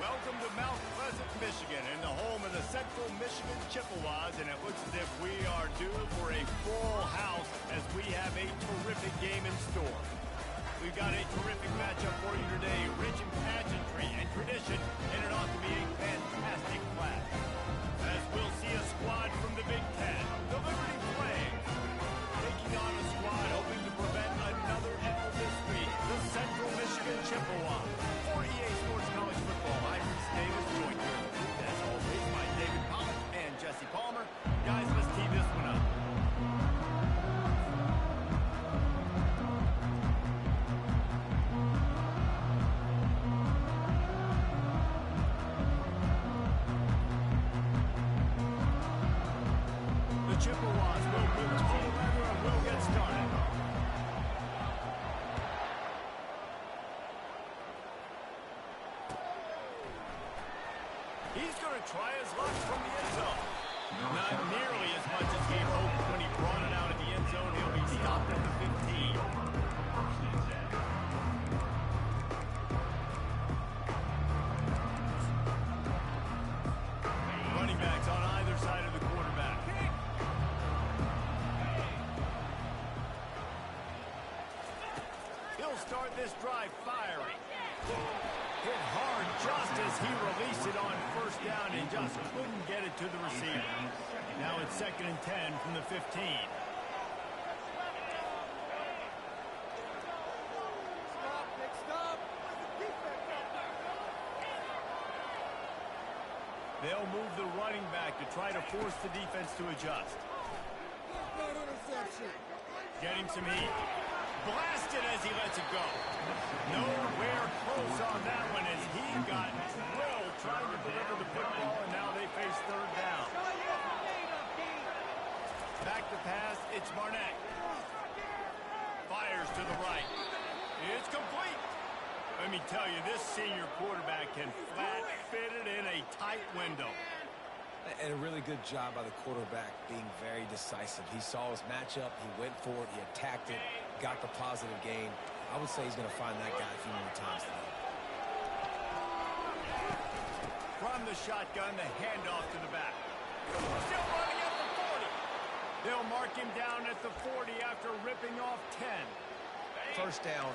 Welcome to Mount Pleasant, Michigan, and the home of the Central Michigan Chippewas, and it looks as if we are due for a full house as we have a terrific game in store. We've got a terrific matchup for you today, rich in pageantry and tradition, and it ought to be a fantastic clash. As we'll see a squad from the Big Ten, the Liberty Flames, taking on a squad hoping to prevent another L this week, the Central Michigan Chippewas. For EA Sports College Football, I'm Reese Davis, joined here as always by David Pollock and Jesse Palmer. Guys, let's tee this one up. The Chippewas will move to the weather and we'll get started. He's going to try his luck from the end zone. Not nearly as much as he hoped when he brought it out of the end zone. He'll be stopped at the 15. Running backs on either side of the quarterback. He'll start this drive firing. Hit hard just as he released it on first down and just couldn't get it to the receiver. Now it's 2nd and 10 from the 15. They'll move the running back to try to force the defense to adjust. Getting some heat. Blasted as he lets it go. Nowhere close on that one as he got drilled trying to deliver the football, and now they face 3rd down. Back to pass, it's Barnett. Fires to the right. It's complete. Let me tell you, this senior quarterback can flat fit it in a tight window. And a really good job by the quarterback being very decisive. He saw his matchup, he went for it, he attacked it, got the positive gain. I would say he's going to find that guy a few more times today. From the shotgun, the handoff to the back. Still running at the 40. They'll mark him down at the 40 after ripping off 10. First down,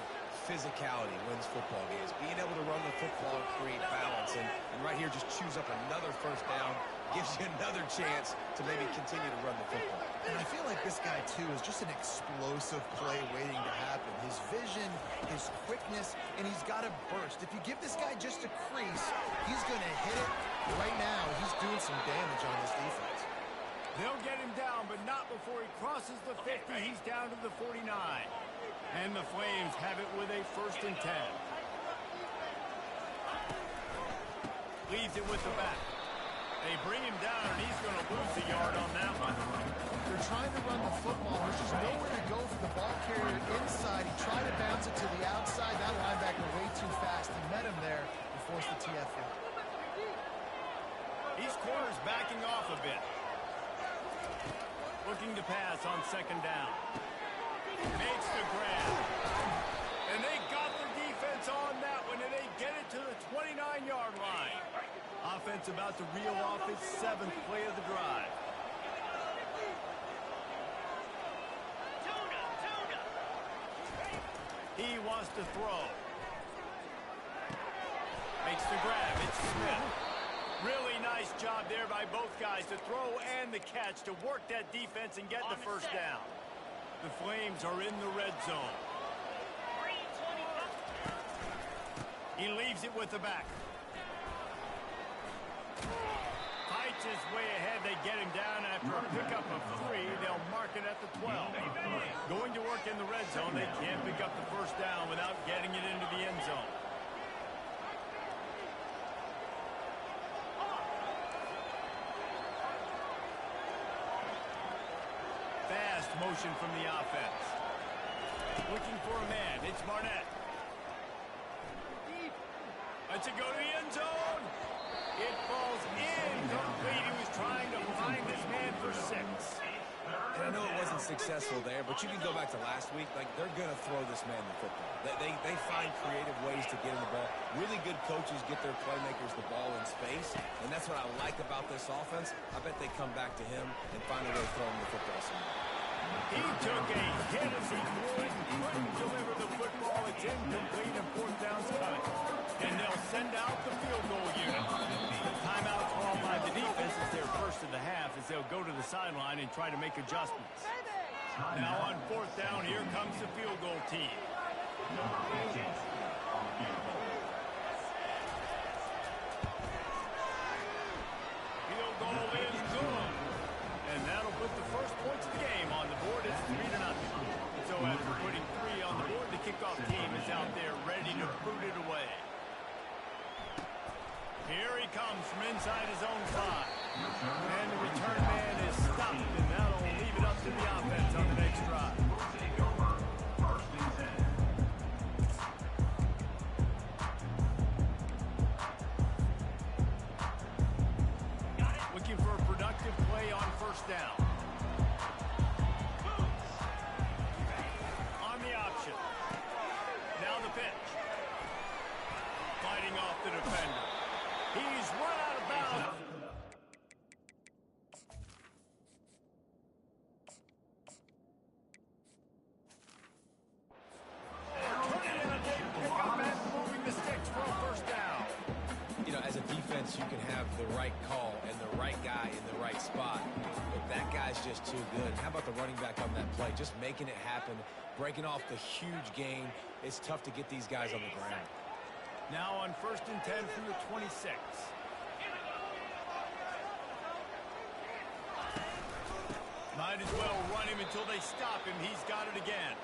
physicality wins football games. Being able to run the football and create balance. And right here, just choose up another first down. Gives you another chance to maybe continue to run the football. And I feel like this guy, too, is just an explosive play waiting to happen. His vision, his quickness, and he's got a burst. If you give this guy just a crease, he's going to hit it. Right now, he's doing some damage on this defense. They'll get him down, but not before he crosses the 50. He's down to the 49. And the Flames have it with a 1st and 10. Leaves it with the back. They bring him down, and he's going to lose a yard on that one. They're trying to run the football. There's just nowhere to go for the ball carrier inside. He tried to bounce it to the outside. That linebacker way too fast. He met him there and forced the TFL. These corners backing off a bit. Looking to pass on 2nd down. Makes the grab. And they got the defense on that one, and they get it to the 29-yard line. Offense about to reel off its 7th play of the drive. He wants to throw. Makes the grab. It's Smith. Really nice job there by both guys to throw and the catch to work that defense and get the first down. The Flames are in the red zone. He leaves it with the back. Fights his way ahead. They get him down after a pickup of 3. They'll mark it at the 12. Going to work in the red zone. They can't pick up the first down without getting it into the end zone. Fast motion from the offense. Looking for a man. It's Barnett. Lets it go to the end zone. It falls incomplete. He was trying to find his man for 6. And I know it wasn't successful there, but you can go back to last week. Like, they're going to throw this man the football. They find creative ways to get him the ball. Really good coaches get their playmakers the ball in space, and that's what I like about this offense. I bet they come back to him and find a way to throw him the football somewhere. He took a hit as he couldn't deliver the football. It's incomplete and fourth down's coming. And they'll send out the field goal unit. The timeout called by the defense is their first of the half as they'll go to the sideline and try to make adjustments. Now on fourth down, here comes the field goal team. Field goal is good. And that'll put the first points of the game on the board. It's 3-0. So after putting 3 on the board, the kickoff team is out there ready to boot it away. Here he comes from inside his own 5. And the return man is stopped, and that'll leave it up to the offense on the next drive. Looking for a productive play on first down. On the option. Now the pitch. Fighting off the defender. He's run out of bounds. Turning in a big pickup and moving the sticks for a first down. You know, as a defense, you can have the right call and the right guy in the right spot. But that guy's just too good. How about the running back on that play? Just making it happen, breaking off the huge gain. It's tough to get these guys on the ground. Now on 1st and 10 from the 26. Might as well run him until they stop him. He's got it again.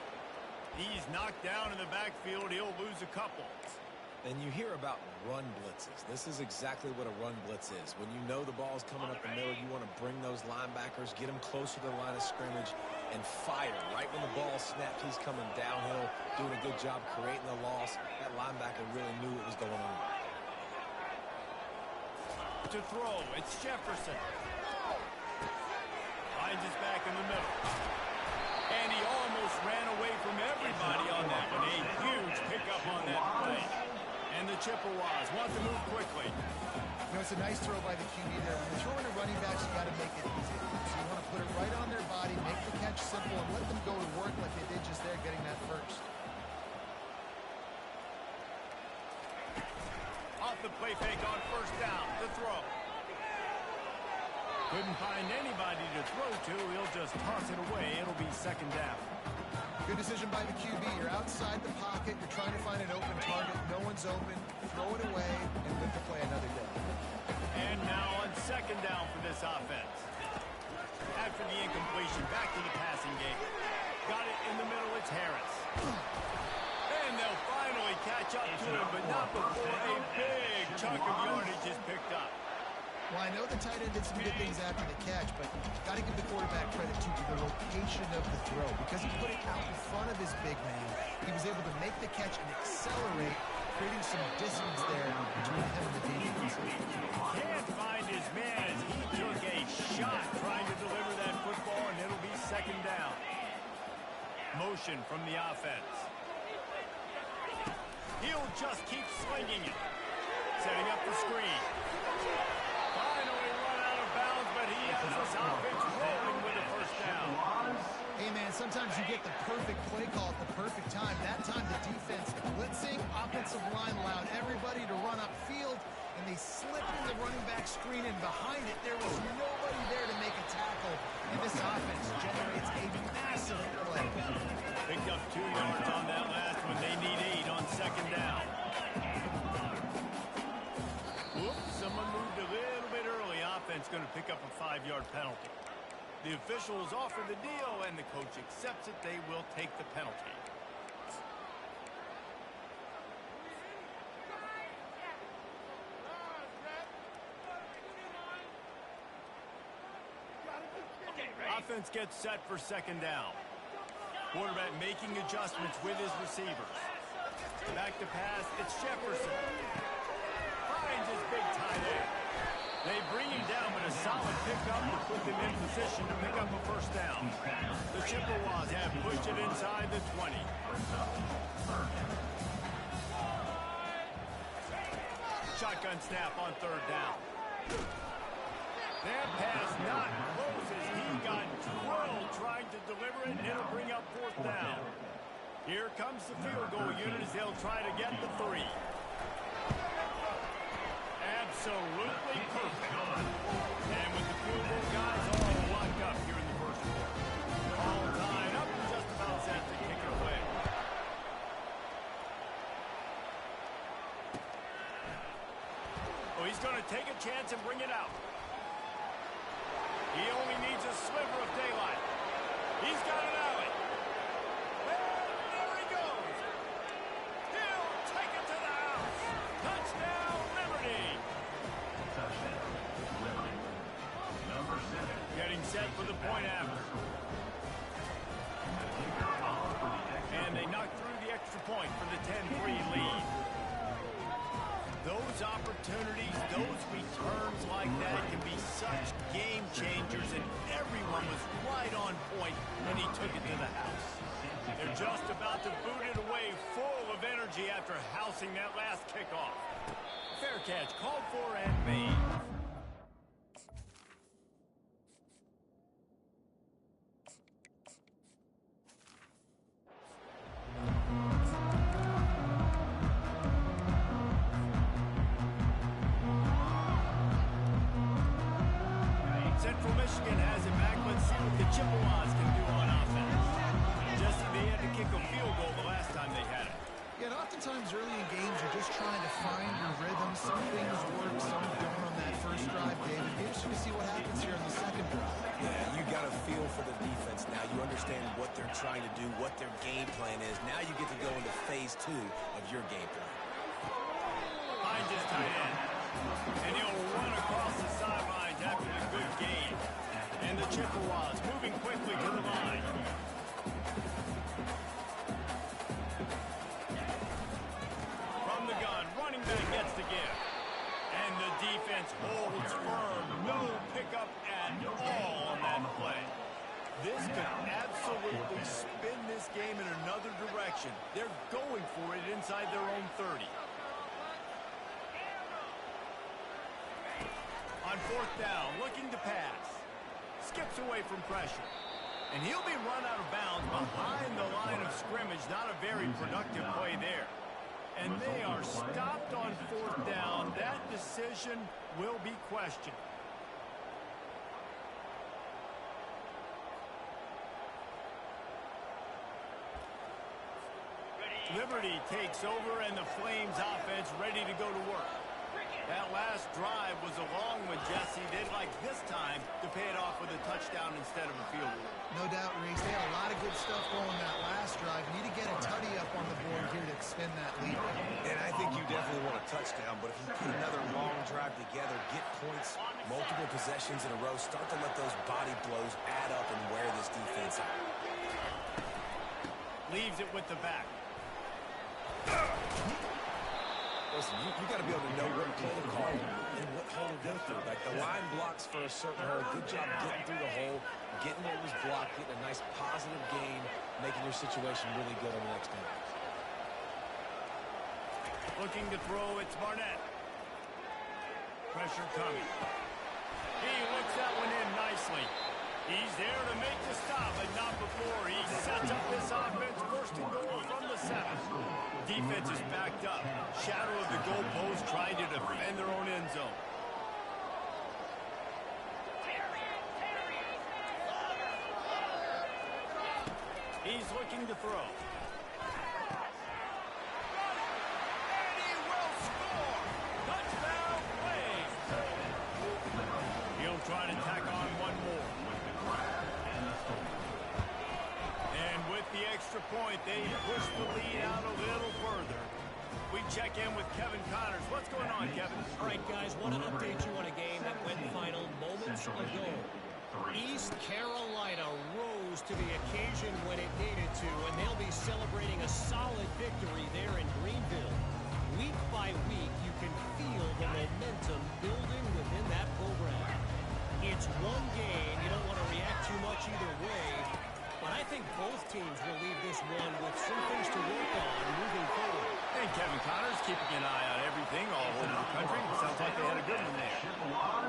He's knocked down in the backfield. He'll lose a couple. And you hear about run blitzes. This is exactly what a run blitz is. When you know the ball's coming up the middle, you want to bring those linebackers, get them closer to the line of scrimmage, and fire. Right when the ball snaps, he's coming downhill, doing a good job creating the loss. That linebacker really knew what was going on. To throw, it's Jefferson. Finds his back in the middle. And he almost ran away from everybody on that one. A huge pickup on that play. And the Chippewas want to move quickly. You know, it's a nice throw by the QB there. When you're throwing to running backs, you got to make it easy. So you want to put it right on their body, make the catch simple, and let them go to work like they did just there, getting that first. Off the play fake on first down. The throw. Couldn't find anybody to throw to. He'll just toss it away. It'll be second down. Good decision by the QB. You're outside the pocket. You're trying to find an open target. No one's open. Throw it away and live to play another day. And now on second down for this offense. After the incompletion, back to the passing game. Got it in the middle. It's Harris. And they'll finally catch up to him, but not before a big chunk of yardage is picked up. Well, I know the tight end did some good things after the catch, but got to give the quarterback credit, too, to the location of the throw. Because he put it out in front of his big man, he was able to make the catch and accelerate, creating some distance there between him and the defense. Can't find his man as he took a shot trying to deliver that football, and it'll be second down. Motion from the offense. He'll just keep slinging it. Setting up the screen. Finally run out of bounds, but he has this offense rolling with a first down. Hey, man, sometimes you get the perfect play call at the perfect time. That time the defense blitzing, offensive line allowed everybody to run upfield, and they slipped in the running back screen, and behind it there was nobody there to make a tackle, and this offense generates a massive play. Picked up 2 yards on that last one. They need 8 on second down. Whoops, someone moved a little bit early. Offense going to pick up a 5-yard penalty. The officials offer the deal, and the coach accepts it. They will take the penalty. Offense gets set for second down. Quarterback making adjustments with his receivers. Back to pass, it's Jefferson. Finds his big tight end. They bring him down, but a solid pickup to put them in position to pick up a first down. The Chippewas have pushed it inside the 20. Shotgun snap on third down. That pass not close as he got drilled trying to deliver it, and it'll bring up fourth down. Here comes the field goal unit as they'll try to get the 3. Absolutely perfect. And with the field goal guys all locked up here in the first quarter. All tied up and just about set to kick it away. Oh, he's going to take a chance and bring it out. He only needs a sliver of daylight. He's got an alley. And there he goes. He'll take it to the house. Touchdown, Liberty. Getting set for the point after. And they knock through the extra point for the 10-3 lead. Those opportunities, those returns like that can be such game changers, and everyone was right on point, and he took it to the house. They're just about to boot it away, full of energy after housing that last kickoff. Fair catch, called for and made. Central Michigan has it back. Let's see what the Chippewas can do on offense. Jesse, they had to kick a field goal the last time they had it. Yeah, and oftentimes early in games, you're just trying to find your rhythm. Some things work, some don't on that first drive, David. Be interesting to see what happens here in the second drive. Yeah, you got a feel for the defense now. You understand what they're trying to do, what their game plan is. Now you get to go into phase 2 of your game plan. Finds his tight end. And he'll run across the sidelines after the good gain. And the Chippewas moving quickly to the line. From the gun, running back gets the give. And the defense holds firm. No pickup at all on that play. This could absolutely spin this game in another direction. They're going for it inside their own 30. On fourth down, looking to pass. Skips away from pressure. And he'll be run out of bounds behind the line of scrimmage. Not a very productive play there. And they are stopped on fourth down. That decision will be questioned. Liberty takes over, and the Flames offense ready to go to work. That last drive was a long one, Jesse. They'd like this time to pay it off with a touchdown instead of a field goal. No doubt, Reese. They had a lot of good stuff going that last drive. You need to get a tutty up on the board here to extend that lead. And I think you definitely want a touchdown, but if you put another long drive together, get points, multiple possessions in a row, start to let those body blows add up and wear this defense out. Leaves it with the back. Listen, you got to be able to know what play to call and what hole to go through. Like the line blocks for a certain hole. Good job getting through the hole, getting what was blocked, getting a nice positive gain, making your situation really good on the next down. Looking to throw, it's Barnett. Pressure coming. He looks that one in nicely. He's there to make the stop, but not before. He sets up this offense first and goal from the 7. Defense is backed up. Shadow of the goalpost trying to defend their own end zone. He's looking to throw. And he will score! Touchdown, Flames! He'll try to tack on one more. And with the extra point, they push the lead out a little further. We check in with Kevin Connors. What's going on, Kevin? All right, guys, want to update you on a game that went final moments ago. East Carolina rose to the occasion when it needed to, and they'll be celebrating a solid victory there in Greenville. Week by week, you can feel the momentum building within that program. It's one game teams will leave this one with some things to work on moving forward. And Kevin Connors keeping an eye on everything all over the country. Sounds like they had a good one there.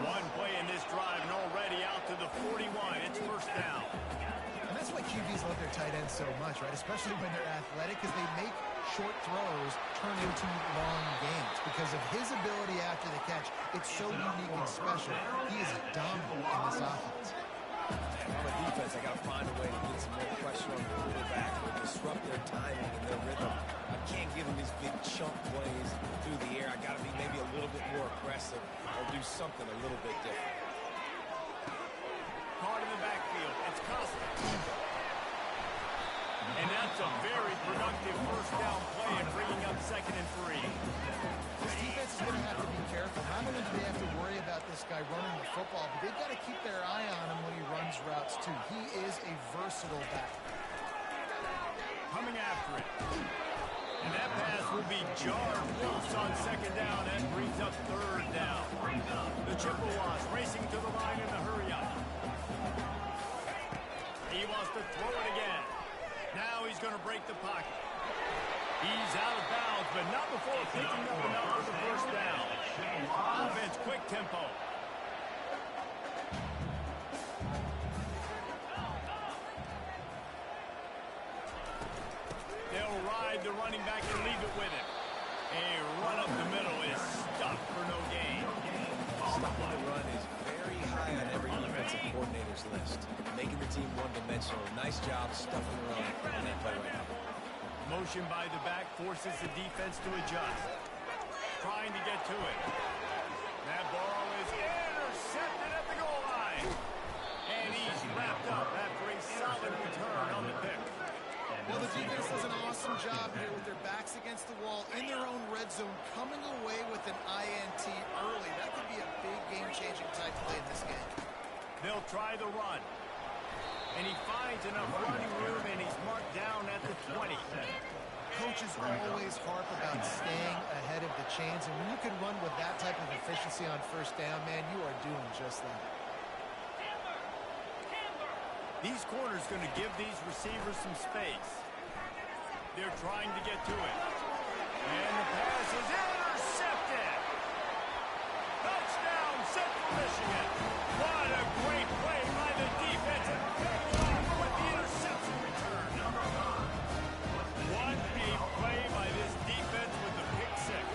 One play in this drive and already out to the 41. It's first down. And that's why QBs love their tight ends so much, right? Especially when they're athletic, because they make short throws turn into long gains. Because of his ability after the catch, it's so unique and special. He is dominant in this offense. On the defense, I got to find a way to get some more pressure on the quarterback or disrupt their timing and their rhythm. I can't give them these big chunk plays through the air. I got to be maybe a little bit more aggressive or do something a little bit different. Caught in the backfield. It's Costa. And that's a very productive first down play and bringing up 2nd and 3. This defense is going to have to be careful. Not only do they have to worry about this guy running the football, but they've got to keep their eye on him when he runs routes, too. He is a versatile back. Coming after it. And that pass will be jarred loose on 2nd down. That brings up 3rd down. The Chippewas racing to the line in the hurry-up. He wants to throw it again. Now he's going to break the pocket. He's out of bounds, but not before picking up enough for the first down. Offense, quick tempo. They'll ride the running back and leave it with him. A run up the middle is stuffed for no gain. Stopping the run is very high on every defensive coordinator's list. Making the team one-dimensional. Nice job stuffing the run on that play right now. Motion by the back forces the defense to adjust. Trying to get to it. That ball is intercepted at the goal line. And he's wrapped up after a solid return on the pick. Well, the defense does an awesome job here with their backs against the wall in their own red zone, coming away with an INT early. That could be a big game-changing type play in this game. They'll try the run. And he finds enough running room, and he's marked down at the 20. Coaches always harp about staying ahead of the chains, and when you can run with that type of efficiency on first down, man, you are doing just that. These corners going to give these receivers some space. They're trying to get to it. And the pass is intercepted. Touchdown, Central Michigan. What a great play by the defense. And paying off with the interception return. What a play by this defense with the pick six.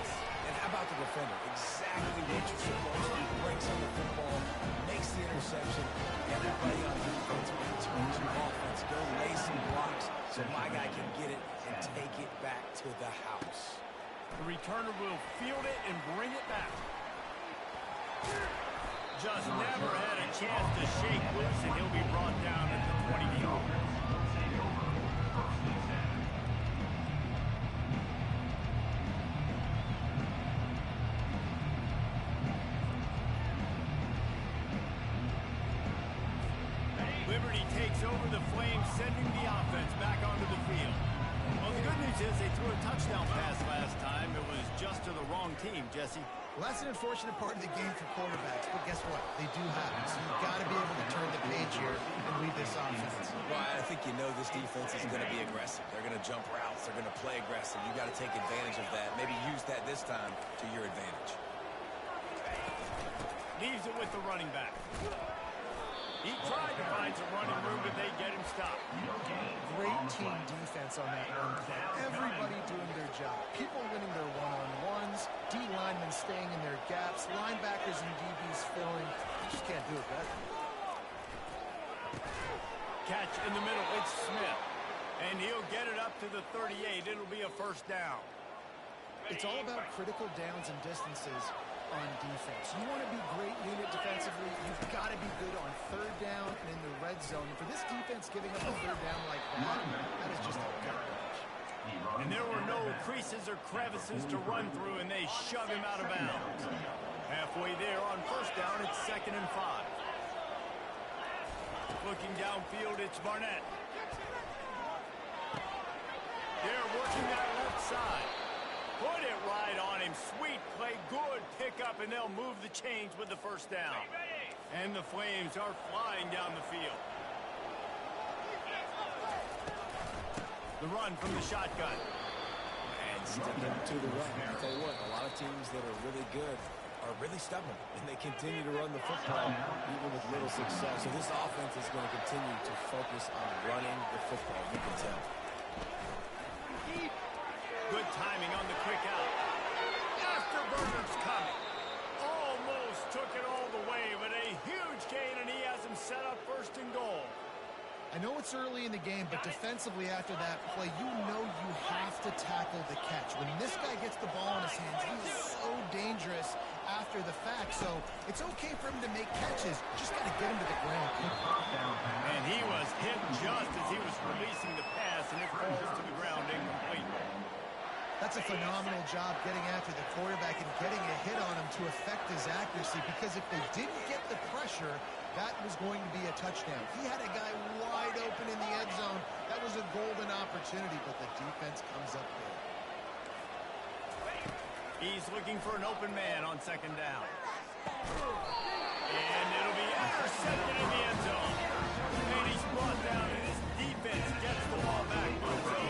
And how about the defender? Exactly what you're supposed to do. Breaks on the football, makes the interception. Everybody on defense returns to offense. Go lay some blocks so my guy can get it and take it back to the house. The returner will field it and bring it back. Just never had a chance to shake loose, and he'll be brought down at the 20-yard. Liberty takes over the Flames, sending the offense back onto the field. Well, the good news is they threw a touchdown pass last time. It was just to the wrong team, Jesse. Well, that's an unfortunate part of the game for quarterbacks, but guess what? They do happen, so you've got to be able to turn the page here and lead this offense. Well, I think you know this defense is going to be aggressive. They're going to jump routes. They're going to play aggressive. You got to take advantage of that. Maybe use that this time to your advantage. Leaves it with the running back. He tried to find some running room, but they get him stopped. Great team defense on that run play. Everybody doing their job. People winning their one-on-ones, D linemen staying in their gaps, linebackers and DBs filling. You just can't do it better. Catch in the middle. It's Smith. And he'll get it up to the 38. It'll be a first down. It's all about critical downs and distances on defense. You want to be great unit defensively, you've got to be good on third down and in the red zone. And for this defense giving up a third down like that is just a gut wrench. And there were no creases or crevices to run through, and they shove him out of bounds. Halfway there on first down, it's 2nd and 5. Looking downfield, it's Barnett. They're working that left side. Put it right on him. Sweet play. Good pickup, and they'll move the chains with the first down. And the Flames are flying down the field. The run from the shotgun. And sticking to the run. I tell you what, a lot of teams that are really good are really stubborn, and they continue to run the football even with little success. So this offense is going to continue to focus on running the football, you can tell. Good timing on the quick out. Afterburner's coming. Almost took it all the way, but a huge gain, and he has him set up first and goal. I know it's early in the game, but defensively after that play, you know you have to tackle the catch. When this guy gets the ball in his hands, he's so dangerous after the fact. So it's okay for him to make catches. Just got to get him to the ground. And he was hit just as he was releasing the pass, and it falls to the ground incomplete. That's a phenomenal job getting after the quarterback and getting a hit on him to affect his accuracy, because if they didn't get the pressure, that was going to be a touchdown. He had a guy wide open in the end zone. That was a golden opportunity, but the defense comes up big. He's looking for an open man on second down. And it'll be intercepted in the end zone. And he's brought down, and his defense gets the ball back. So,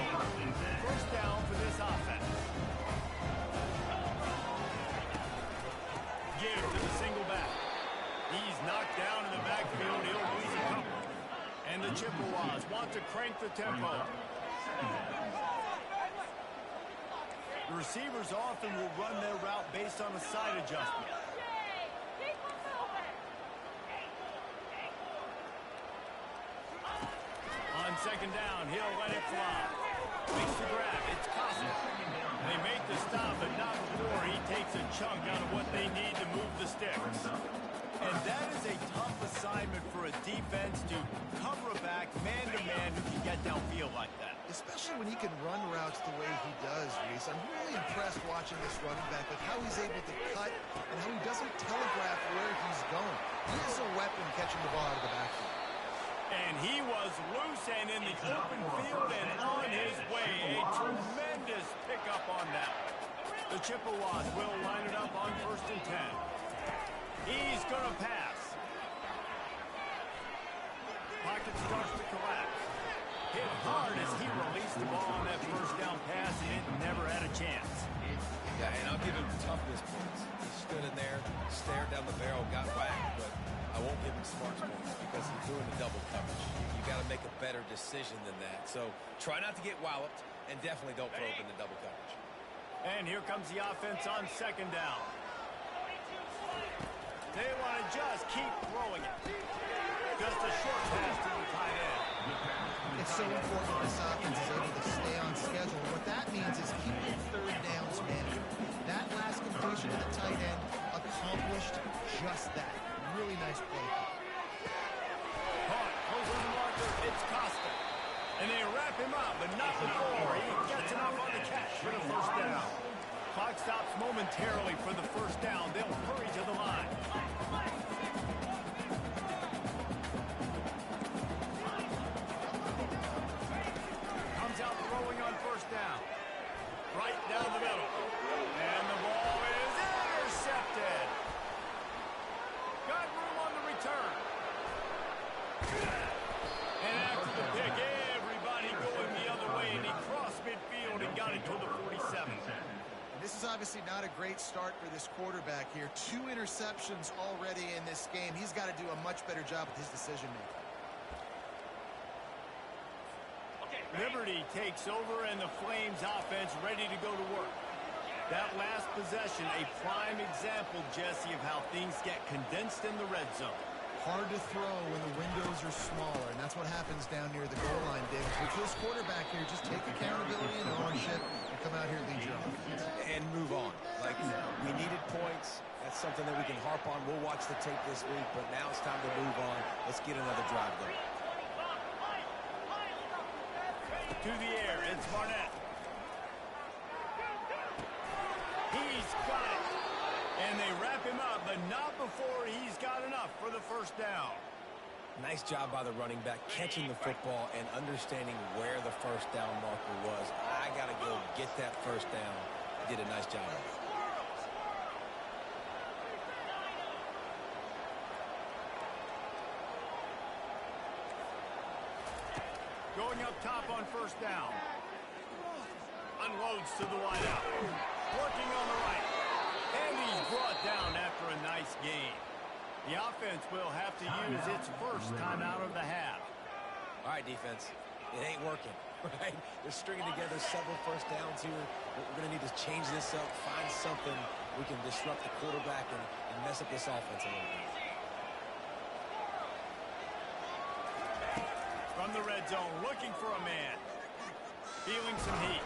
first down for this offense. Give to the single back. He's knocked down in the backfield. He'll lose a couple. And the Chippewas want to crank the tempo. The receivers often will run their route based on a side adjustment. On second down, he'll let it fly. Makes the grab. It's Costa. They make the stop, but not before he takes a chunk out of what they need to move the sticks. And that is a tough assignment for a defense to cover a back man-to-man who can get downfield like that. Especially when he can run routes the way he does, Reese. I'm really impressed watching this running back with how he's able to cut and how he doesn't telegraph where he's going. He is a weapon catching the ball out of the backfield. And he was loose and in the open field and on his way. A tremendous pickup on that. The Chippewas will line it up on 1st and 10. He's going to pass. Pocket starts to collapse. Hit hard as he released the ball on that first down pass, and it never had a chance. Yeah, and I'll give him toughness points. He stood in there, stared down the barrel, got whacked, but I won't give him smarts points because he's doing the double coverage. You got to make a better decision than that. So try not to get walloped, and definitely don't throw open the double coverage. And here comes the offense on second down. They want to just keep throwing it. Just a short pass to the tight end. It's so important this offense is able to stay on schedule. What that means is keeping third downs manageable. That last completion to the tight end accomplished just that. Really nice play. Caught over the marker. It's Costa. And they wrap him up, but not before he gets enough on the catch for the first down. Clock stops momentarily for the first down. They'll hurry to the line. Comes out throwing on first down. Right down the middle. And the ball is intercepted. Got room on the return. And after the pick, everybody going the other way, and he crossed midfield and got it to the 47. This is obviously not a great start for this quarterback here. 2 interceptions already in this game. He's got to do a much better job with his decision-making. Liberty takes over, and the Flames offense ready to go to work. That last possession, a prime example, Jesse, of how things get condensed in the red zone. Hard to throw when the windows are smaller, and that's what happens down near the goal line, David. With this quarterback here, just take accountability and ownership and come out here and lead your offense. And move on. Like, we needed points. That's something that we can harp on. We'll watch the tape this week, but now it's time to move on. Let's get another drive going. To the air, it's Barnett. He's got it. And they wrap him up, but not before he's got enough for the first down. Nice job by the running back, catching the football and understanding where the first down marker was. I got to go get that first down. He did a nice job of it. Going up top on first down. Unloads to the wideout. Working on the right. And he's brought down after a nice gain. The offense will have to use its first timeout of the half. All right, defense. It ain't working, right? They're stringing together several first downs here. We're going to need to change this up, find something we can disrupt the quarterback and mess up this offense a little bit. From the red zone, looking for a man. Feeling some heat.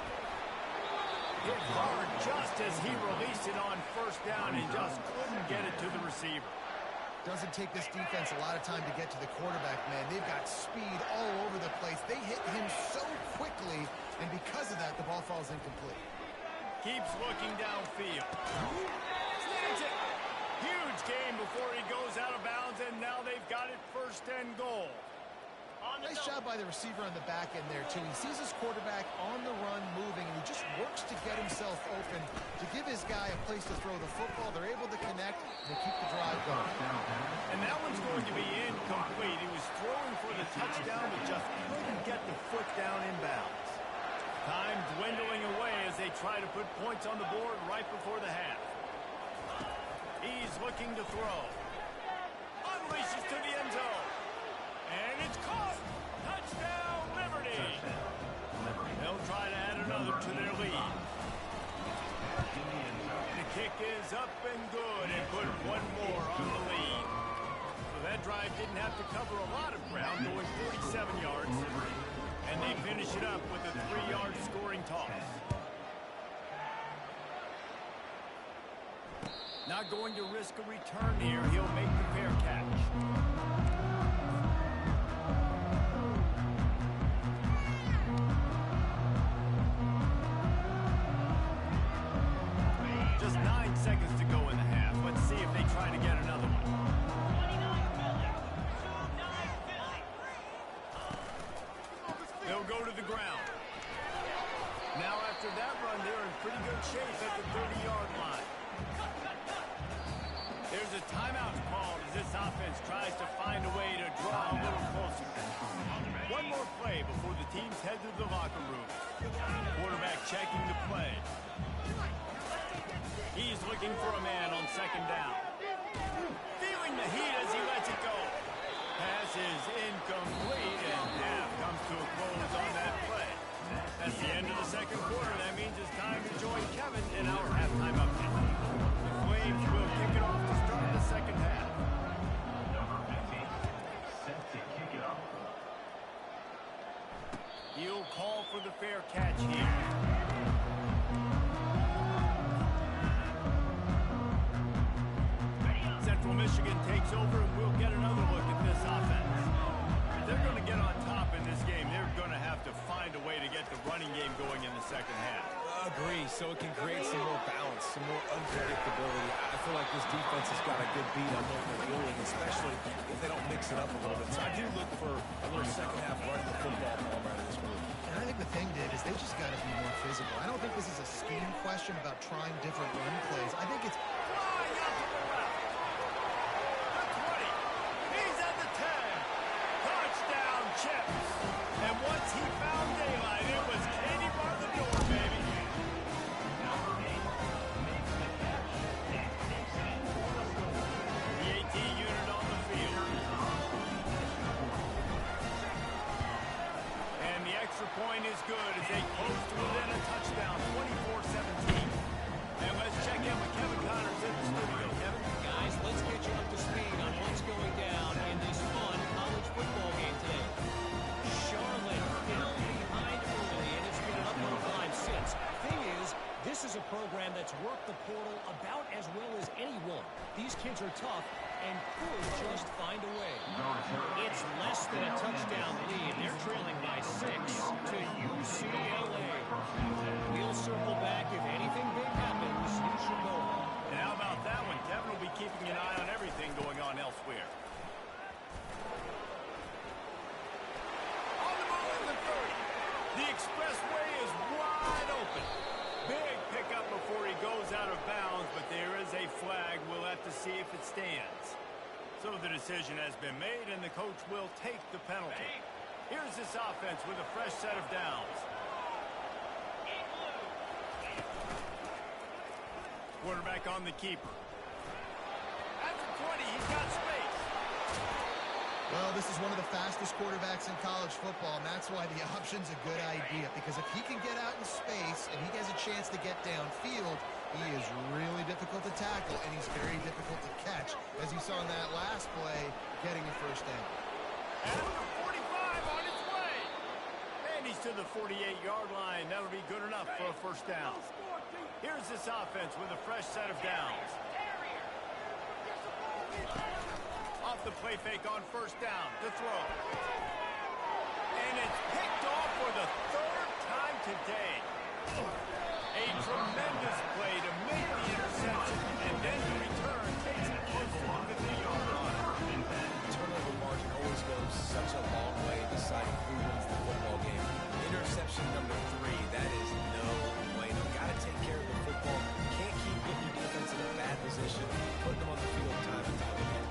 Hit hard just as he released it on first down and just couldn't get it to the receiver. Doesn't take this defense a lot of time to get to the quarterback, man. They've got speed all over the place. They hit him so quickly, and because of that, the ball falls incomplete. Keeps looking downfield. Snags it. Huge gain before he goes out of bounds, and now they've got it first and goal. Nice job by the receiver on the back end there, too. He sees his quarterback on the run moving, and he just works to get himself open to give his guy a place to throw the football. They're able to connect, and they keep the drive going. And that one's going to be incomplete. He was throwing for the touchdown, but just couldn't get the foot down in bounds. Time dwindling away as they try to put points on the board right before the half. He's looking to throw. Unleashes to the end zone. And it's caught. Touchdown, Liberty. They'll try to add another to their lead. The kick is up and good and put one more on the lead. So that drive didn't have to cover a lot of ground, going 47 yards. And they finish it up with a 3-yard scoring toss. Not going to risk a return here. He'll make the fair catch. Just 9 seconds to go in the half. Let's see if they try to get another one. They'll go to the ground. Now after that run, they're in pretty good shape at the 30-yard line. There's a timeout called as this offense tries to find a way to draw a little closer. One more play before the teams head to the locker room. Quarterback checking the play. He's looking for a man on second down. Feeling the heat as he lets it go. Pass is incomplete, and half comes to a close on that play. That's the end of the second quarter. That means it's time to join Kevin in our halftime update. The Flames will kick it off to start the second half. Number 15, set to kick it off. He'll call for the fair catch here. Central Michigan takes over, and we'll get another look at this offense. If they're going to get on top in this game, they're going to have to find a way to get the running game going in the second half. Agree, so it can create some more balance, some more unpredictability. I feel like this defense has got a good beat on what they're doing, especially if they don't mix it up a little bit. So I do look for a little second half running the football ball out of this group. And I think the thing, Dave, is they just got to be more physical. I don't think this is a scheme question about trying different run plays. I think it's Flying out to the left. The 20. He's at the 10. Touchdown, Chips. And once he found daylight, it was Katie bar the door, baby. The 18 unit on the field. And the extra point is good as they close to within a touchdown, 24-17. And let's check in with Kevin Connors in the studio. Kevin? Guys, let's get you up to speed on what's going down in this fun college football game today. Charlotte fell behind early and it's been an uphill climb since. Thing is, this is a program that's worked the portal about as well as anyone. These kids are tough and could just find a way. It's less than a touchdown lead. They're trailing by 6 to UCLA. We'll circle back if anything big happens. You should go on. And how about that one? Kevin will be keeping an eye on everything going on elsewhere. On the move in the 30. The expressway is wide open. Big pickup before he goes out of bounds, but there is a flag. We'll have to see if it stands. So the decision has been made, and the coach will take the penalty. Here's this offense with a fresh set of downs. quarterback on the keeper. At the 20, he's got space. Well, this is one of the fastest quarterbacks in college football, and that's why the option's a good idea, because if he can get out in space and he has a chance to get downfield, he is really difficult to tackle, and he's very difficult to catch, as you saw in that last play, getting a first down. At the 45 on its way. And he's to the 48-yard line. That'll be good enough for a first down. Here's this offense with a fresh set of downs. Off the play fake on first down to throw. And it's picked off for the third time today. A tremendous play to make the interception, and then the return takes it close to the 50-yard line. Turnover margin always goes such a long way in deciding who wins the football game. Interception number 3, that is no bueno. Got to take care of the football. Can't keep putting your defense in a bad position, putting them on the field time and time again.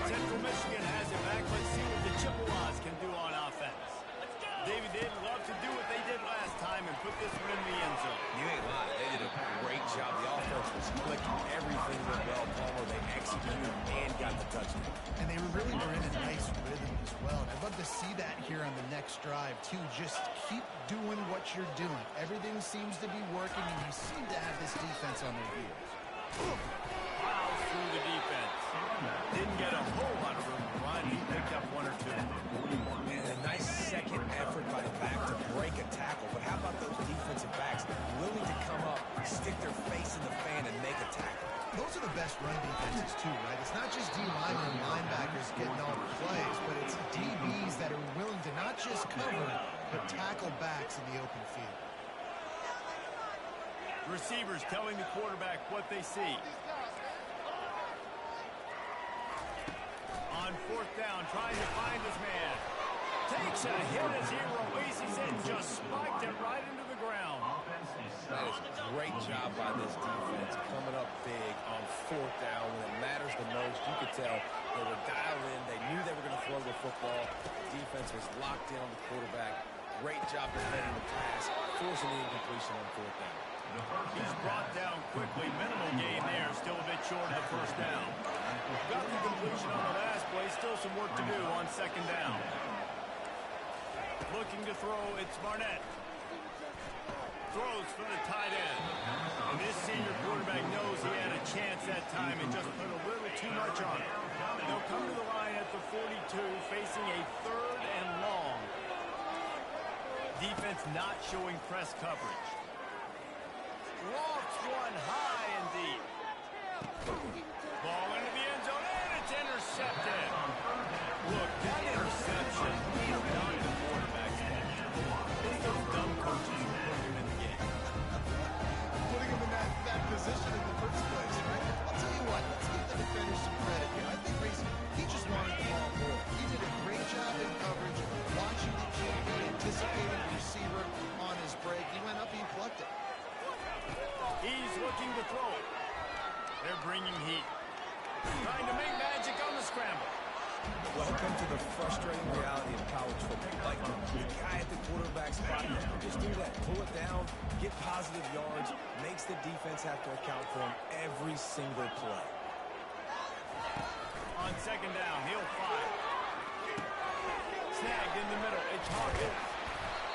Central Michigan has it back. Let's see what the Chippewas can do on offense. David, they'd love to do what they did last time and put this one in the end zone. You ain't lying. They did a great job. The offense was clicking. Everything went well. Palmer, they executed and got the touchdown. And they really were in a nice rhythm as well. And I'd love to see that here on the next drive, too. Just keep doing what you're doing. Everything seems to be working, and you seem to have this defense on their heels. Plows through the defense. Didn't get a whole lot of room to run. He picked up 1 or 2. And a nice second effort by the back to break a tackle. But how about those defensive backs willing to come up, stick their face in the fan, and make a tackle? Those are the best run defenses, too, right? It's not just D-linemen and linebackers getting all the plays, but it's DBs that are willing to not just cover, but tackle backs in the open field. Receivers telling the quarterback what they see. On fourth down, trying to find his man. Takes a hit as he releases it and just spiked it right into the ground. That is a great job by this defense, coming up big on fourth down when it matters the most. You could tell they were dialed in. They knew they were going to throw the football. The defense was locked in on the quarterback. Great job defending the pass, forcing the incompletion on fourth down. He's brought down quickly. Minimal gain there. Still a bit short of the first down. Got the completion on the last play. Still some work to do on second down. Looking to throw, it's Barnett. Throws for the tight end. And this senior quarterback knows he had a chance that time and just put a little too much on it. They'll come to the line at the 42, facing a third and long. Defense not showing press coverage. Lofts one high and deep. Ball into the end zone, and it's intercepted. Look, that interception is not the quarterback's fault. It's those dumb coaches who put him in the game. Putting him in that position in the first place, right? I'll tell you what, let's give the defenders some credit here. I think he just wanted the ball more. He did a great job in coverage, watching the QB, anticipating the receiver on his break. He went up and he plucked it. He's looking to throw it. They're bringing heat. Trying to make magic on the scramble. Welcome to the frustrating reality of college football. Like the guy at the quarterback spot, just do that. Pull it down, get positive yards, makes the defense have to account for him every single play. On second down, he'll fire. Snagged in the middle. It's Hawkins.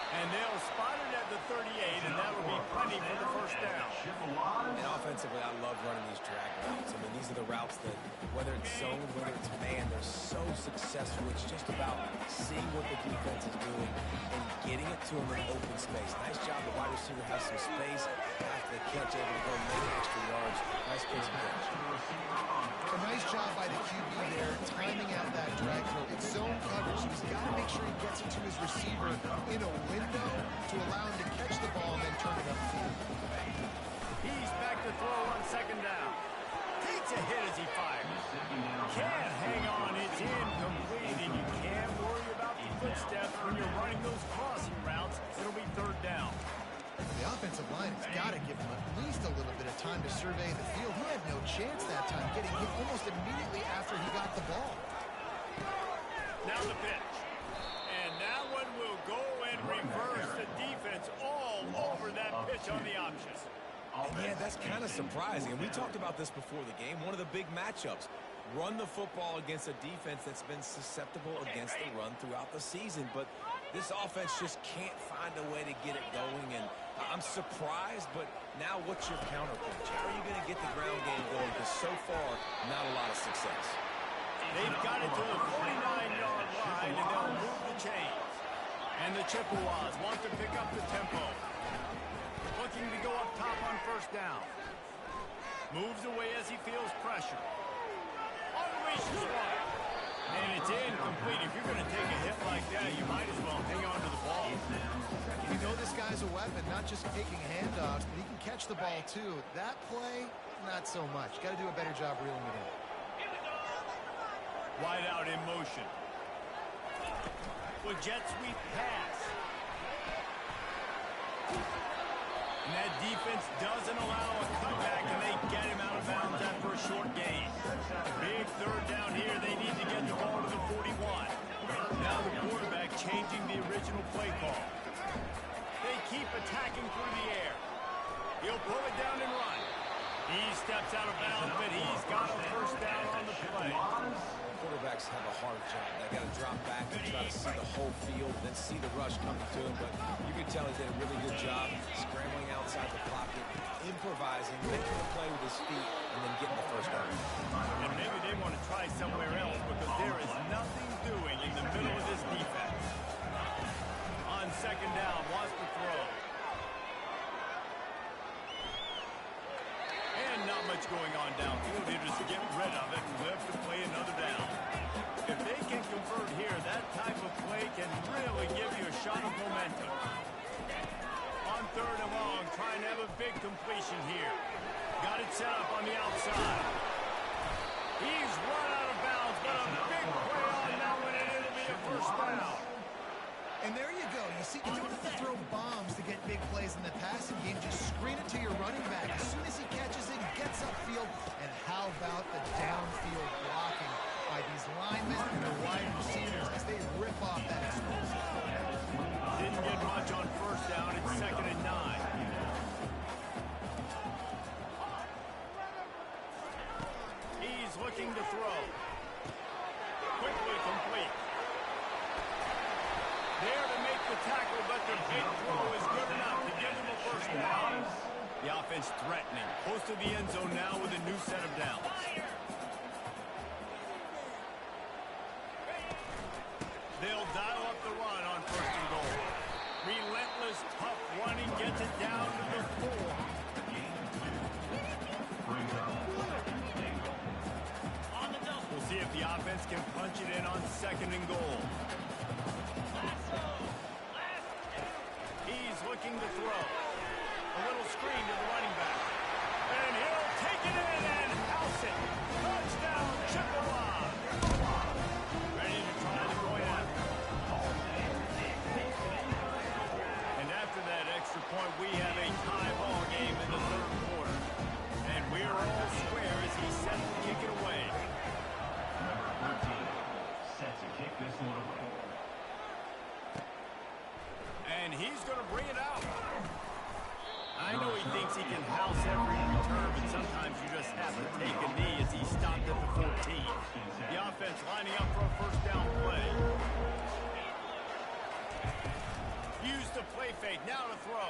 And they'll spot it at the 38, and that'll be plenty for the first down. And offensively, I love running these drag routes. I mean, these are the routes that, whether it's zone, whether it's man, they're so successful. It's just about seeing what the defense is doing and getting it to them in open space. Nice job. The wide receiver has some space after the catch, able to go make extra yards. Nice piece of catch. A nice job by the QB there, timing out that drag throw. It's zone coverage, so he's got to make sure he gets it to his receiver in a window to allow him to catch the ball and then turn it upfield. He's back to throw on second down. Takes a hit as he fires. Can't hang on, it's incomplete, and you can't worry about the footsteps when you're running those crossing routes. It'll be third down. The offensive line has got to give him at least a little bit of time to survey the field. He had no chance that time, getting hit almost immediately after he got the ball. Now the pitch. And that one will go and reverse the defense all over that pitch on the option. Yeah, that's kind of surprising. And we talked about this before the game. One of the big matchups. Run the football against a defense that's been susceptible against the run throughout the season. But this offense just can't find a way to get it going. And I'm surprised, but now what's your counterpunch? How are you going to get the ground game going? Because so far, not a lot of success. They've got it to the 49-yard line, and they'll move the chains. And the Chippewas want to pick up the tempo. Looking to go up top on first down. Moves away as he feels pressure. Unleashes one. And it's incomplete. If you're going to take a hit like that, you might as well hang on to the ball. You know this guy's a weapon, not just taking handoffs, but he can catch the ball too. That play, not so much. Got to do a better job reeling it in. Wide out in motion. With jet sweep pass. And that defense doesn't allow a cutback, and they get him out of bounds after a short gain. Big third down here. They need to get the ball to the 41. Now the quarterback changing the original play call. They keep attacking through the air. He'll pull it down and run. He steps out of bounds, but he's got a first down on the play. Quarterbacks have a hard job. They got to drop back and try to see the whole field, then see the rush coming to him. But you can tell he did a really good job scrambling outside the pocket, improvising, making the play with his feet, and then getting the first down. And maybe they want to try somewhere else because there is nothing doing in the middle of this defense. On second down, wants to throw. And not much going on downfield. He'll just get rid of it and live to play another down. If they can convert here, that type of play can really give you a shot of momentum. On third and long, trying to have a big completion here. Got it set up on the outside. He's run out of bounds, but a big play on that one, and it'll be a first down. And there you go. You see, you don't have to throw bombs to get big plays in the passing game. Just screen it to your running back. As soon as he catches it, he gets upfield. And how about the downfield blocking by these linemen and the wide receivers as they rip off that explosive? Didn't get much on first down. It's second and 9. He's looking to throw. Quickly complete. There to make the tackle, but the big throw is good enough to give them a first down. The offense threatening. Close to the end zone now with a new set of downs. They'll dial up the run on first and goal. Relentless, tough running gets it down to the 4. We'll see if the offense can punch it in on second and goal. He's looking to throw. A little screen to the running back. And he'll take it in and house it. Touchdown, Chippewas. Ready to try the point after. And after that extra point, we have a tie ball game in the third quarter. And we're all square as he's set to kick it away. Number 13, set to kick this one away. And he's going to bring it out. I know he thinks he can house every return, but sometimes you just have to take a knee as he stopped at the 14. The offense lining up for a first down play. Used the play fake, now to throw.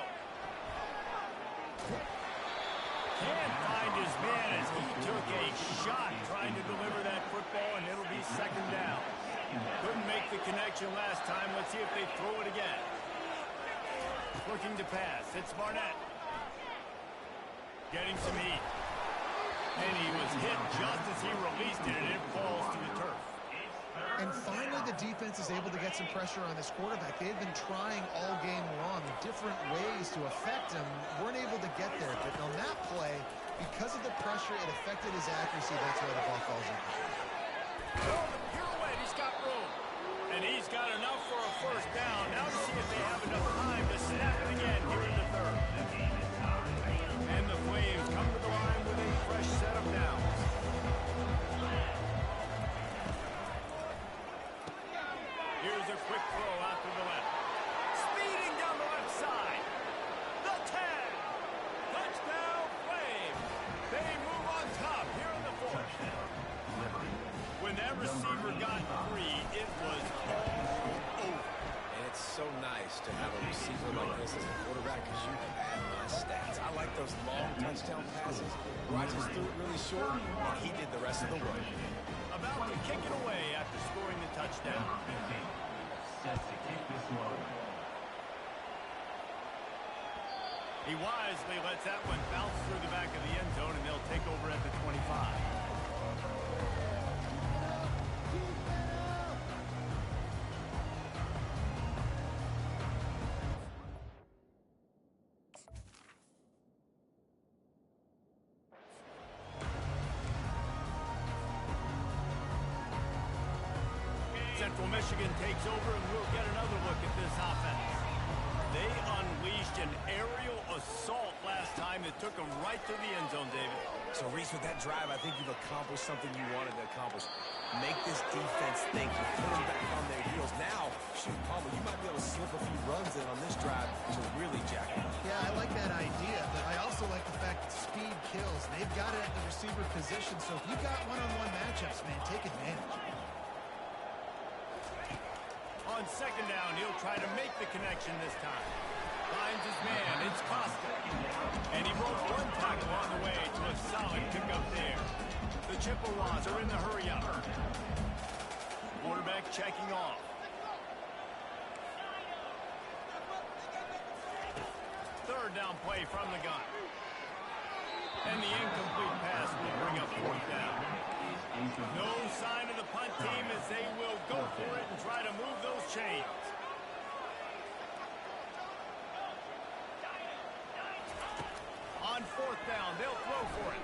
Can't find his man as he took a shot trying to deliver that football, and it'll be second down. Couldn't make the connection last time. Let's see if they throw it again. Looking to pass. It's Barnett. Getting some heat. And he was hit just as he released it, and it falls to the turf. And finally, the defense is able to get some pressure on this quarterback. They had been trying all game long different ways to affect him. Weren't able to get there. But on that play, because of the pressure, it affected his accuracy. That's why the ball falls in. Oh, the pirouette. He's got room. And he's got enough for a first down. Now to see if they have enough time to snap it again here in the third. And the Flames come to the line with a fresh set of downs. Here's a quick throw out to the left. Speeding down the left side. The 10. Touchdown, receiver got free, it was all over. And it's so nice to have a receiver like this as a quarterback because you can add my stats. I like those long touchdown passes where I just threw it really short and he did the rest of the work. About to kick it away after scoring the touchdown. Number 15, set to kick this one away. He wisely lets that one bounce through the back of the end zone, and they'll take over at the 25. Central Michigan takes over, and we'll get another look at this offense. They unleashed an aerial assault last time that took them right to the end zone, David. So, Reese, with that drive, I think you've accomplished something you wanted to accomplish. Make this defense think. You put them back on their heels. Now, shoot, Palmer, you might be able to slip a few runs in on this drive to really jack it up. Yeah, I like that idea, but I also like the fact that speed kills. They've got it at the receiver position, so if you got one-on-one matchups, man, take advantage. On second down, he'll try to make the connection this time. Finds his man, it's Costa. And he broke one tackle on the way to a solid pickup there. The Chippewas are in the hurry-up. Quarterback checking off. Third down play from the gun. And the incomplete pass will bring up fourth down. No sign of the punt team as they will go for it and try to move those chains. On fourth down, they'll throw for it.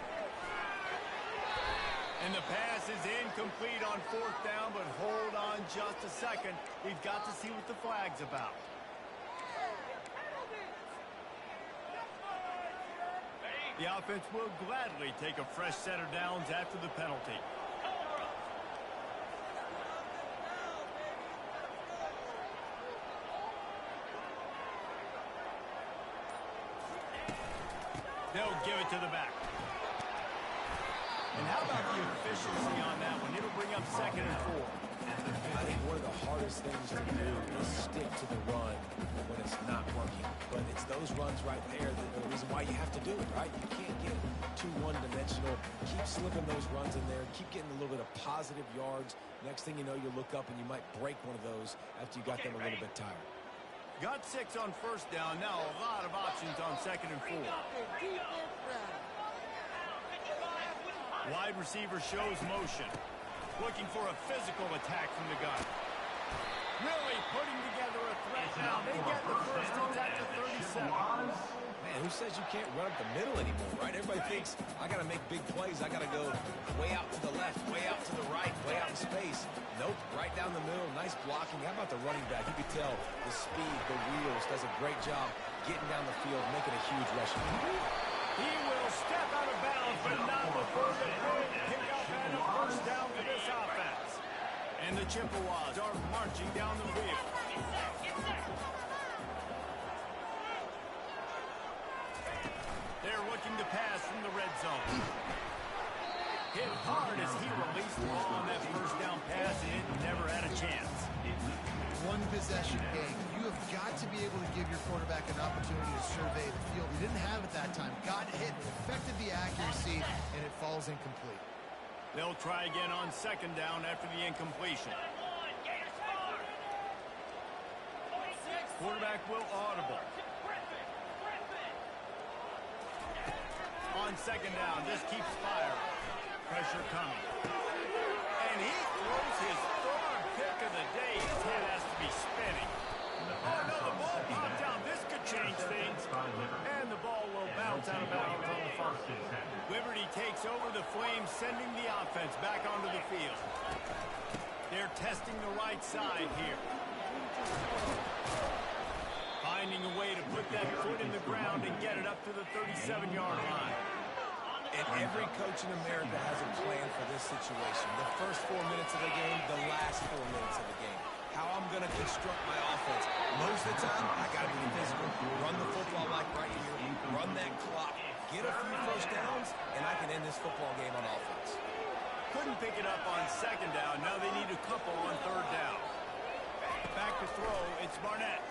And the pass is incomplete on fourth down, but hold on just a second. We've got to see what the flag's about. The offense will gladly take a fresh set of downs after the penalty. They'll give it to the back. And how about the efficiency on that one? It'll bring up second and 4. I think one of the hardest things to do is stick to the run when it's not working. But it's those runs right there that are the reason why you have to do it, right? You can't get too one-dimensional. Keep slipping those runs in there. Keep getting a little bit of positive yards. Next thing you know, you look up and you might break one of those after you got them a little bit tired. Got 6 on first down. Now a lot of options on second and 4. Wide receiver shows motion. Looking for a physical attack from the gun. Really putting together a threat now. They get the first attack to 37. Man, who says you can't run up the middle anymore, right? Everybody thinks, I got to make big plays. I got to go way out to the left, way out to the right, way out in space. Nope, right down the middle. Nice blocking. How about the running back? You can tell the speed, the wheels, does a great job getting down the field, making a huge rush. He will step out of bounds, but not before the point pick up and a first down for this offense. And the Chippewas are marching down the field. They're looking to pass from the red zone. Hit hard as he released the ball on that first down pass, and it never had a chance. One possession game. You have got to be able to give your quarterback an opportunity to survey the field. He didn't have it that time. Got hit, affected the accuracy, and it falls incomplete. They'll try again on second down after the incompletion. Quarterback will audible. On second down, just keeps firing. Pressure coming. And he throws his third pick of the day. His head has to be spinning. Oh, no, the ball popped out. This could change things. And the ball will bounce out of bounds on the first. Liberty takes over the Flames, sending the offense back onto the field. They're testing the right side here. Finding a way to put that foot in the ground and get it up to the 37-yard line. And every coach in America has a plan for this situation. The first 4 minutes of the game, the last 4 minutes of the game. How I'm going to construct my offense. Most of the time, I got to be physical. Run the football like right here. Run that clock. Get a few first downs, and I can end this football game on offense. Could couldn't pick it up on second down. Now they need a couple on third down. Back to throw, it's Barnett.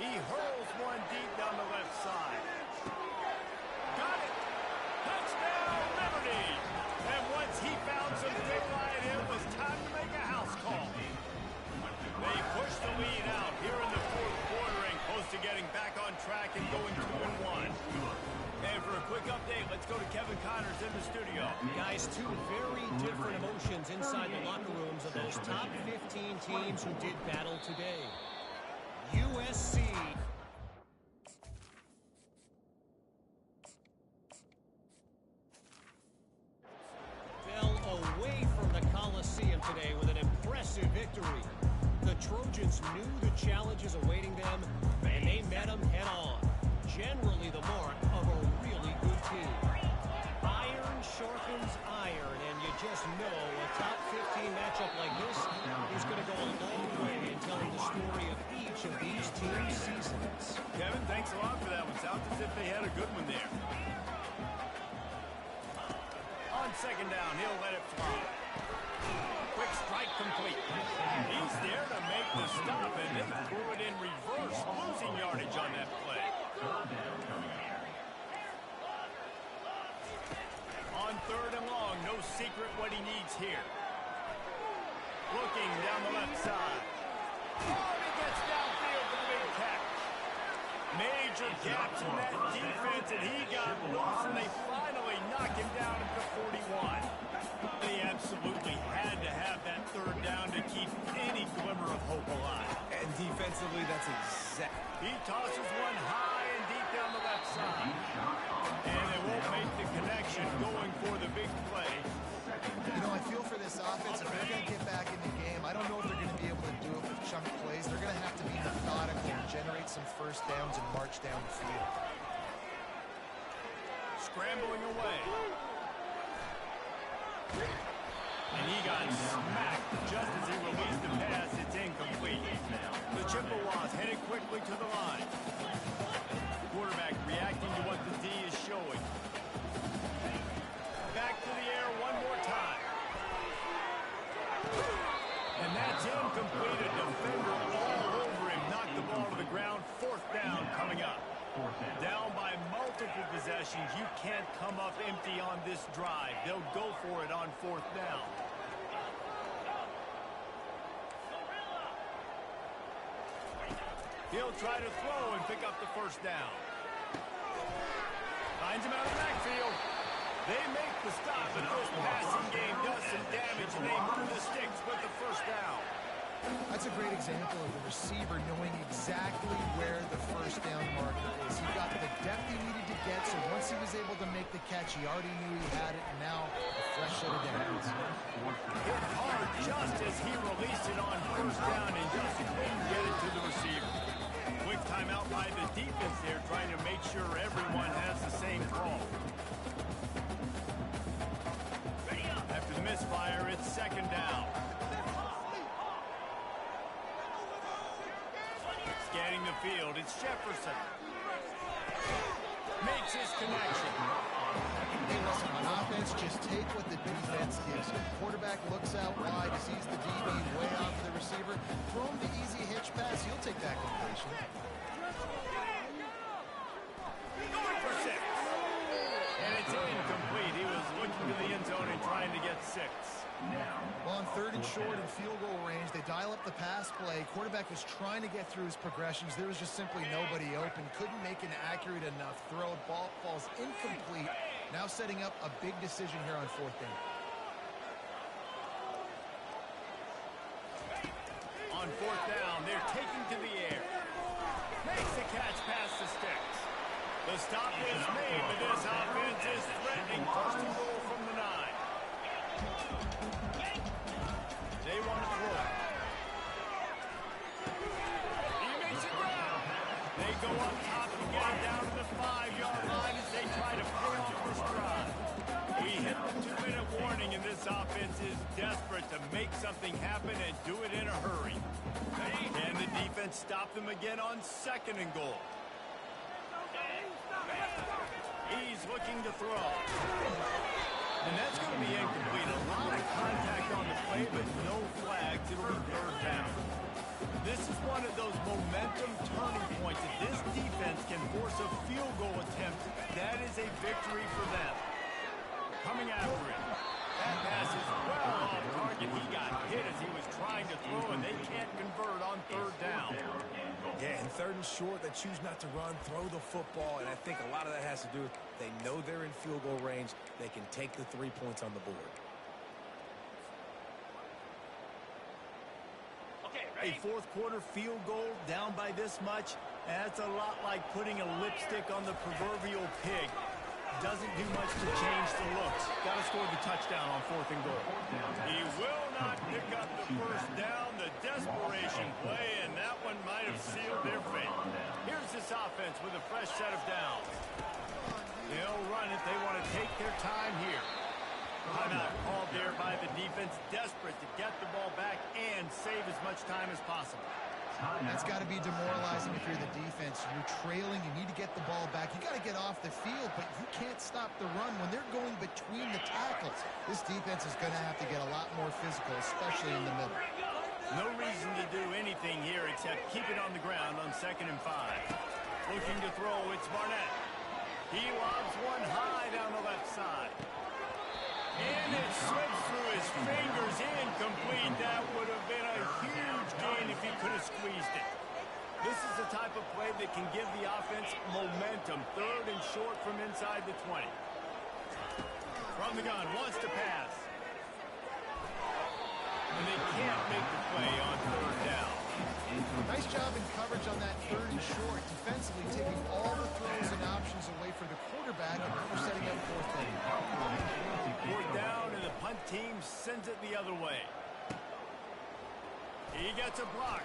He hurls one deep down the left side. Got it! Touchdown, Liberty! And once he found some daylight, it was time to make a house call. They push the lead out here in the fourth quarter and close to getting back on track and going 2-1. And for a quick update, let's go to Kevin Connors in the studio. Guys, two very different emotions inside the locker rooms of those top 15 teams who did battle today. USC. Fell away from the Coliseum today with an impressive victory. The Trojans knew the challenges awaiting them, and they met them head-on. Generally the mark of a really good team. Iron sharpens iron, and you just know a top 15 matchup like this is going to go a long way in telling the story of each of these teams' seasons. Kevin, thanks a lot for that one. Sounds as if they had a good one there. On second down, he'll let it fly. Quick strike complete. He's there to make the stop, and they threw it in reverse, losing yardage on that play. On third and long, no secret what he needs here. Looking down the left side. Oh, he gets downfield for the big catch. Major gaps in that defense, and he got loose, and they finally knock him down at the 41. They absolutely had to have that third down to keep any glimmer of hope alive. And defensively, that's exact. He tosses one high and deep down the left side. And they won't make the connection going for the big play. You know, I feel for this offense, if they're going to get back in the game, I don't know if they're going to be able to do it with chunk plays. They're going to have to be methodical and generate some first downs and march down the field. Scrambling away. And he got smacked just as he released the pass. It's incomplete. The Chippewas headed quickly to the line. Quarterback reacting to what the D is showing. Back to the air one more time. And that's incomplete. A defender all over him. Knocked the ball to the ground. Fourth down coming up. Down by multiple possessions. You can't come up empty on this drive. They'll go for it on fourth down. He'll try to throw and pick up the first down. Finds him out of the backfield. They make the stop, but this passing game does some damage, and they move the sticks with the first down. That's a great example of the receiver knowing exactly where the first down marker is. He got the depth he needed to get, so once he was able to make the catch, he already knew he had it, and now a fresh set of downs. Hit hard just as he released it on first down and just couldn't get it to the receiver. Quick timeout by the defense there, trying to make sure everyone has the same call. After the misfire, it's second down. Scanning the field, it's Jefferson. Makes his connection. Hey, listen, on offense, just take what the defense gives you. Quarterback looks out wide, he sees the DB way off the receiver. Throw him the easy hitch pass, he'll take that completion. Going for 6. And it's incomplete. He was looking to the end zone and trying to get 6. Well, on third and short and field goal range, they dial up the pass play. Quarterback was trying to get through his progressions. There was just simply nobody open. Couldn't make an accurate enough throw. Ball falls incomplete. Now setting up a big decision here on fourth down. On fourth down, they're taking to the air. Makes the catch past the sticks. The stop is made, but this offense is threatening. First and goal from the 9. They want to throw it. He makes it ground. They go up top and get it down to the 5-yard line as they try to pay off this drive. We hit the 2-minute warning, and this offense is desperate to make something happen and do it in a hurry. And the defense stopped them again on second and goal. He's looking to throw. And that's going to be incomplete. A lot of contact on the play, but no flags. It'll be third down. This is one of those momentum turning points. If this defense can force a field goal attempt, that is a victory for them. Coming after it. That pass is well off target. He got hit as he was trying to throw, and they can't convert on third down. Yeah, and third and short, they choose not to run, throw the football, and I think a lot of that has to do with they know they're in field goal range. They can take the 3 points on the board. A fourth quarter field goal down by this much, that's a lot like putting a lipstick on the proverbial pig. Doesn't do much to change the looks. Got to score the touchdown on fourth and goal. He will not pick up the first down. The desperation play, and that one might have sealed their fate. Here's this offense with a fresh set of downs. They'll run it. They want to take their time here. Timeout called there by the defense, desperate to get the ball back and save as much time as possible. That's got to be demoralizing if you're the defense. You're trailing. You need to get the ball back. You got to get off the field, but you can't stop the run when they're going between the tackles. This defense is going to have to get a lot more physical, especially in the middle. No reason to do anything here except keep it on the ground on 2nd and 5. Looking to throw, it's Barnett. He lobs one high down the left side. And it slips through his fingers, incomplete. That would have been a huge gain if he could have squeezed it. This is the type of play that can give the offense momentum. Third and short from inside the 20. From the gun, wants to pass. And they can't make the play on third down. Nice job in coverage on that third and short. Defensively taking all the throws and options away for the quarterback, and now they're setting up fourth down. Fourth down, and the punt team sends it the other way. He gets a block.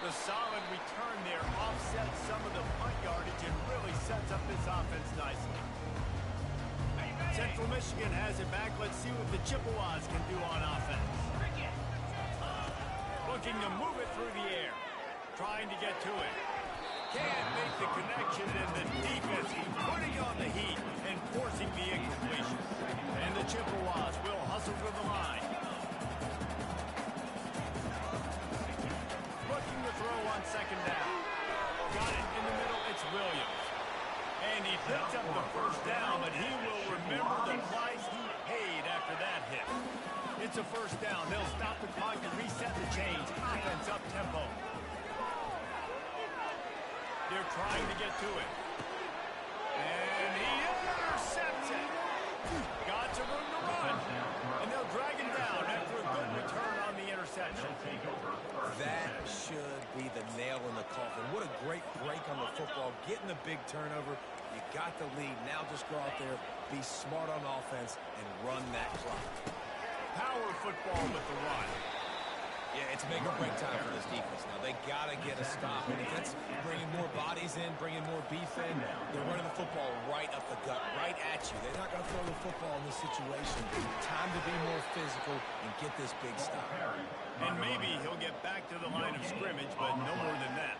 The solid return there offsets some of the punt yardage and really sets up this offense nicely. Central Michigan has it back. Let's see what the Chippewas can do on offense. Looking to move it through the air. Trying to get to it. Can't make the connection, and the defense putting on the heat and forcing the incompletion. And the Chippewas will hustle to the line. Looking to throw on 2nd down. Got it in the middle. It's Williams. And he picks up the first down, but he will remember the price he paid after that hit. It's a first down. They'll stop the clock and reset the chains. Offense up tempo. They're trying to get to it. And he intercepts it. Got some room to run. And they'll drag him down after a good return on the interception. That should be the nail in the coffin. What a great break on the football. Getting the big turnover. You got the lead. Now just go out there, be smart on offense, and run that clock. Power football with the run. Yeah, it's make or break time for this defense. Now, they got to get a stop. And if it's bringing more bodies in, bringing more beef in, they're running the football right up the gut, right at you. They're not going to throw the football in this situation. Time to be more physical and get this big stop. And maybe he'll get back to the line of scrimmage, but no more than that.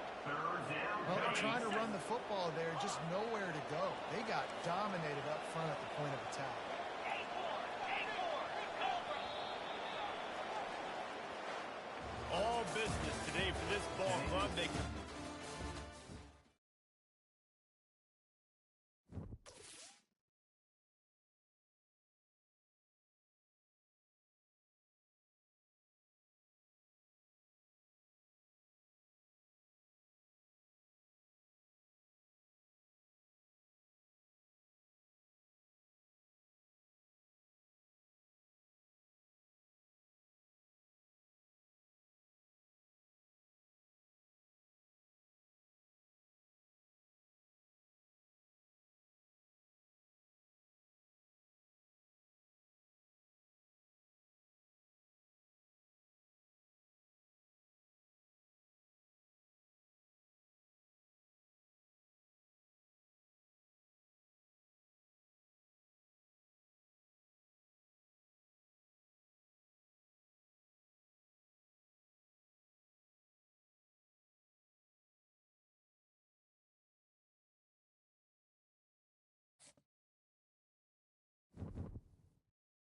Well, they're trying to run the football there, just nowhere to go. They got dominated up front at the point of attack. All business today for this ball club. They